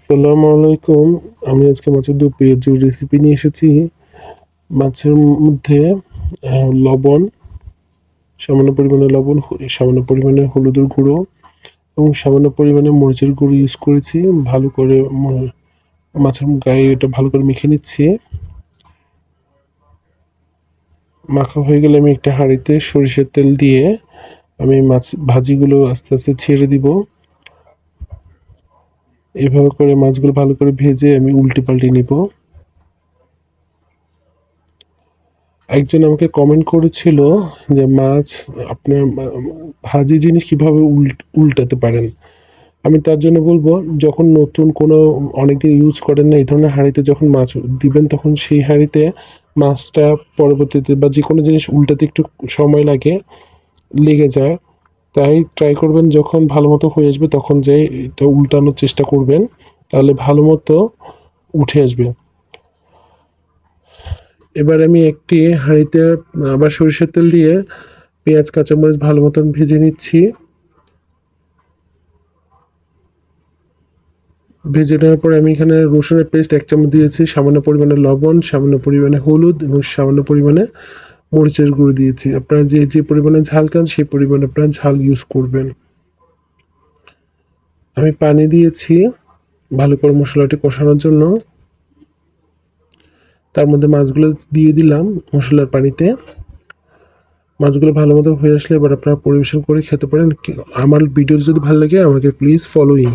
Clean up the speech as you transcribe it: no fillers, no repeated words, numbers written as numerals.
আসসালামু আলাইকুম। আমি আজকে মাছের দু পেঁয়াজু রেসিপি নিয়ে এসেছি। মাছের মধ্যে লবণ, সামান্য পরিমাণে লবণ, সামান্য পরিমাণে হলুদের গুঁড়ো এবং সামান্য পরিমাণে মরিচের গুঁড়ো ইউজ করেছি। ভালো করে মাছের গায়ে এটা ভালো করে মেখে নিচ্ছি। মাখা হয়ে গেলে আমি একটা হাঁড়িতে সরিষার তেল দিয়ে আমি মাছ ভাজিগুলো আস্তে আস্তে ছেড়ে দিব। এভাবে করে মাছগুলো ভালো করে ভেজে আমি উল্টে পাল্টে নিব। একজন আমাকে কমেন্ট করেছিল যে মাছ আপনার ভাজি জিনিস কীভাবে উল্টাতে পারেন। আমি তার জন্য বলবো, যখন নতুন কোনো অনেকদিন ইউজ করেন না এই ধরনের হাঁড়িতে যখন মাছ দিবেন, তখন সেই হাঁড়িতে মাছটা পরবর্তীতে বা যে কোনো জিনিস উল্টাতে একটু সময় লেগে যায়। তাই ট্রাই করবেন যখন ভালো মতো হয়ে আসবে তখন যে এটা উল্টানোর চেষ্টা করবেন, তাহলে ভালো মতো উঠে আসবে। এবার আমি একটি হাঁড়িতে আবার সরিষার তেল দিয়ে পেঁয়াজ কাঁচামরিচ ভালো মতন ভেজে নিচ্ছি। ভেজে নেওয়ার পরে আমি এখানে রসুনের পেস্ট 1 চামচ দিয়েছি, সামান্য পরিমাণে লবণ, সামান্য পরিমাণে হলুদ এবং সামান্য পরিমাণে মরিচের গুঁড়ো দিয়েছি। আপনারা যে পরিমাণে ঝাল খান সেই পরিমাণে আপনারা ঝাল ইউজ করবেন। আমি পানি দিয়েছি ভালো করে মশলাটি কষানোর জন্য। তার মধ্যে মাছগুলো দিয়ে দিলাম মশলার পানিতে। মাছগুলো ভালো মতো হয়ে আসলে এবার আপনারা পরিবেশন করে খেতে পারেন। আমার ভিডিও যদি ভালো লাগে আমাকে প্লিজ ফলোইং।